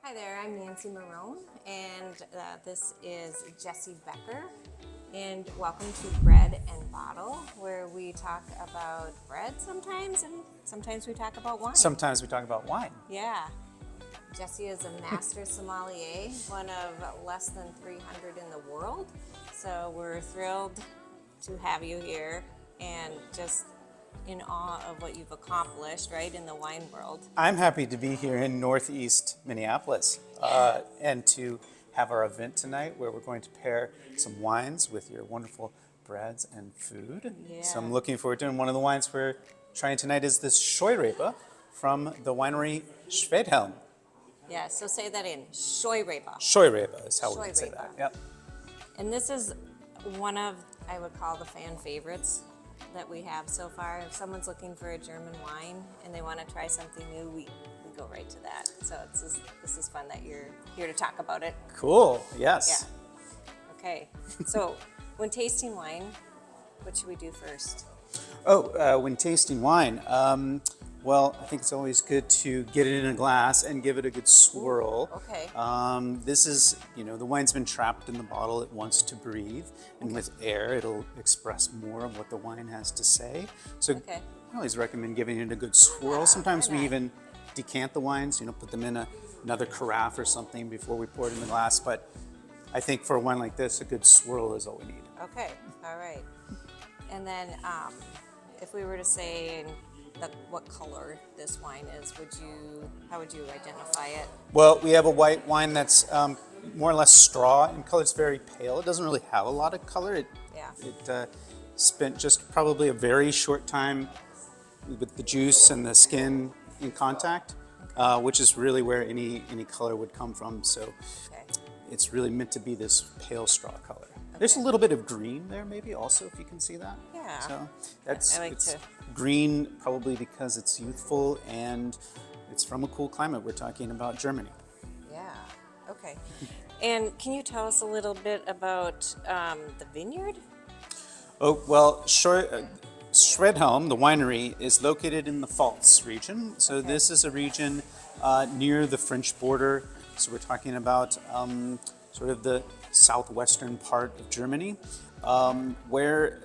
Hi there, I'm Nancy Marone, and this is Jessie Becker. And welcome to Bread and Bottle, where we talk about bread sometimes, and sometimes we talk about wine. Sometimes we talk about wine. Yeah. Jessie is a master sommelier, one of less than 300 in the world. So we're thrilled to have you here and just in awe of what you've accomplished, right, in the wine world. I'm happy to be here in Northeast Minneapolis and to have our event tonight where we're going to pair some wines with your wonderful breads and food. Yeah. So I'm looking forward to it. And one of the wines we're trying tonight is this Scheurebe from the winery Schwedhelm. Yeah, so say that in Scheurebe. Scheurebe is how we would say Scheurebe. that. Yep. And this is one of, I would call, the fan favorites that we have so far. If someone's looking for a German wine and they want to try something new, we go right to that. So this is fun that you're here to talk about it. Cool. Yes. Yeah. Okay. So when tasting wine, what should we do first? When tasting wine, well, I think it's always good to get it in a glass and give it a good swirl. Ooh, okay. This is, the wine's been trapped in the bottle. It wants to breathe. And with air, it'll express more of what the wine has to say. So I always recommend giving it a good swirl. Sometimes we even decant the wines, put them in another carafe or something before we pour it in the glass. But I think for a wine like this, a good swirl is all we need. Okay. All right. And then if we were to say what color this wine is, how would you identify it? Well, we have a white wine that's more or less straw in color. It's very pale. It doesn't really have a lot of color. It spent just probably a very short time with the juice and the skin in contact, which is really where any color would come from. So it's really meant to be this pale straw color. There's a little bit of green there, maybe also, if you can see that. Yeah. So it's green probably because it's youthful and it's from a cool climate. We're talking about Germany. Yeah. Okay. And can you tell us a little bit about the vineyard? Oh, well, Schwedhelm, the winery, is located in the Pfalz region. So this is a region near the French border. So we're talking about sort of the southwestern part of Germany, where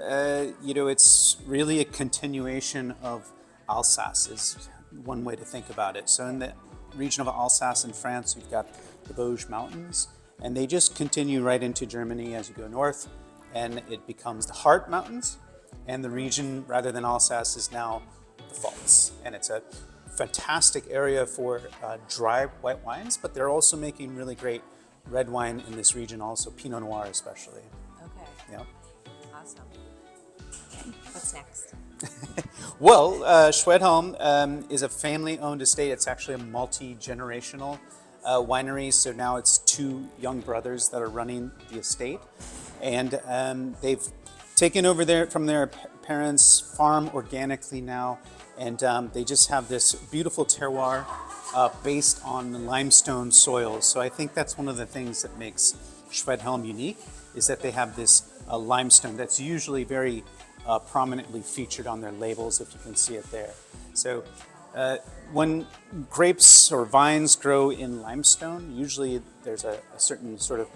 it's really a continuation of Alsace is one way to think about it. So in the region of Alsace in France, you've got the Vosges Mountains, and they just continue right into Germany as you go north, and it becomes the Hart Mountains, and the region, rather than Alsace, is now the Pfalz, and it's a fantastic area for dry white wines, but they're also making really great red wine in this region, also Pinot Noir especially. Okay. Yeah. Awesome. Okay. What's next? Well, Schwedhelm is a family-owned estate. It's actually a multi-generational winery. So now it's two young brothers that are running the estate, and they've taken over from their parents' farm organically now, and they just have this beautiful terroir based on limestone soils. So I think that's one of the things that makes Schwedhelm unique, is that they have this limestone that's usually very prominently featured on their labels, if you can see it there. So when grapes or vines grow in limestone, usually there's a certain sort of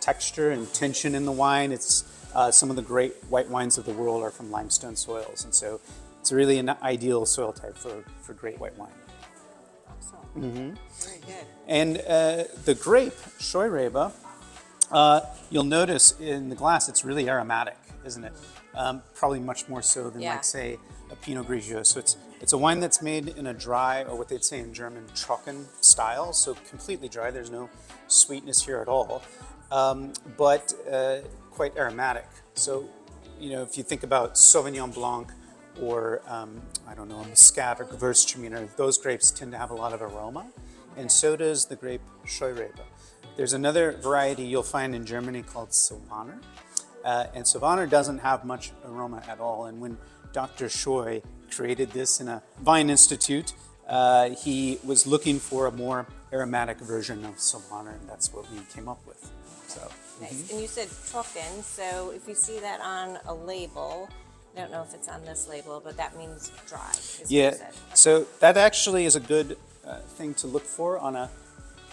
texture and tension in the wine. It's some of the great white wines of the world are from limestone soils, and so it's really an ideal soil type for great white wine. Mm-hmm. Very good. And the grape, Scheurebe, you'll notice in the glass it's really aromatic, isn't it? Probably much more so than, like, say, a Pinot Grigio. So it's a wine that's made in a dry, or what they'd say in German, trocken style, so completely dry. There's no sweetness here at all, but quite aromatic. So, if you think about Sauvignon Blanc, or a Muscat or Gewürztraminer, those grapes tend to have a lot of aroma, and so does the grape Scheurebe. There's another variety you'll find in Germany called Sylvaner, and Sylvaner doesn't have much aroma at all, and when Dr. Scheu created this in a Vine Institute, he was looking for a more aromatic version of Sylvaner, and that's what we came up with. So, nice. And you said trocken, so if you see that on a label, I don't know if it's on this label, but that means dry. Is what you said. So that actually is a good thing to look for on a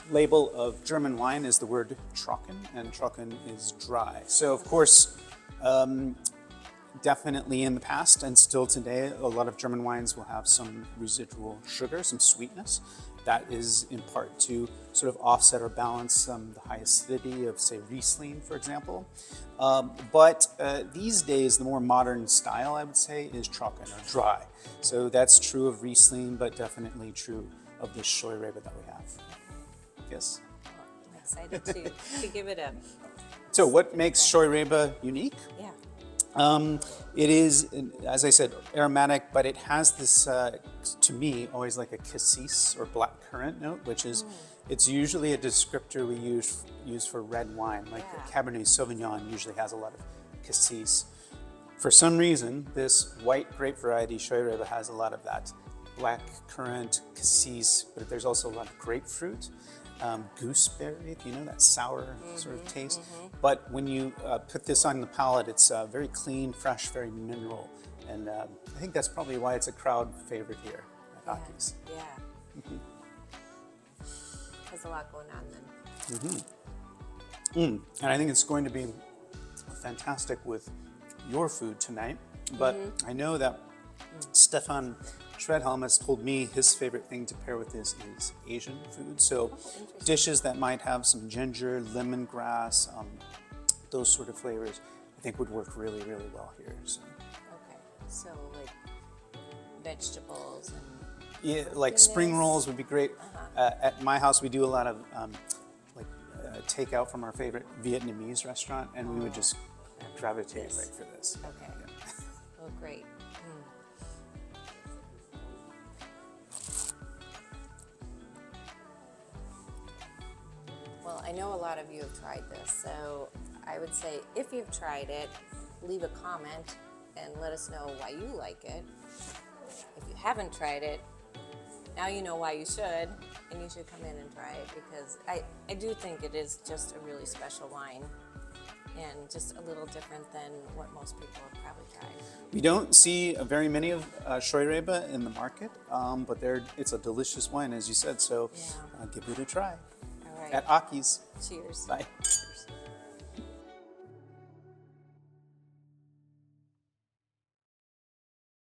label of German wine is the word trocken, and trocken is dry. So of course, definitely in the past and still today, a lot of German wines will have some residual sugar, some sweetness. That is in part to sort of offset or balance the high acidity of, say, Riesling, for example. But these days, the more modern style, I would say, is trocken or dry. So that's true of Riesling, but definitely true of the Scheurebe that we have. Yes. I'm excited to give it a. So what makes Scheurebe unique? Yeah. It is, as I said, aromatic, but it has this, to me, always like a cassis or black currant note, which is, it's usually a descriptor we use for red wine. Like Cabernet Sauvignon usually has a lot of cassis. For some reason, this white grape variety Scheurebe has a lot of that black currant, cassis, but there's also a lot of grapefruit. Gooseberry, if you know, that sour sort of taste. But when you put this on the palate, it's very clean, fresh, very mineral. And I think that's probably why it's a crowd favorite here at Aki's. Yeah. There's a lot going on then. And I think it's going to be fantastic with your food tonight. But I know that Stefan Schwedhelm has told me his favorite thing to pair with this is Asian food. So dishes that might have some ginger, lemongrass, those sort of flavors, I think would work really, really well here. So. Okay, so like vegetables and. Yeah, like spring rolls would be great. At my house, we do a lot of takeout from our favorite Vietnamese restaurant, and we would just gravitate right for this. Okay. Yeah. Oh, great. Well, I know a lot of you have tried this, so I would say if you've tried it, leave a comment and let us know why you like it. If you haven't tried it, now you know why you should, and you should come in and try it, because I do think it is just a really special wine and just a little different than what most people have probably tried. We don't see very many of Scheurebe in the market, but it's a delicious wine, as you said, so give it a try. All right. At Aki's. Cheers. Bye.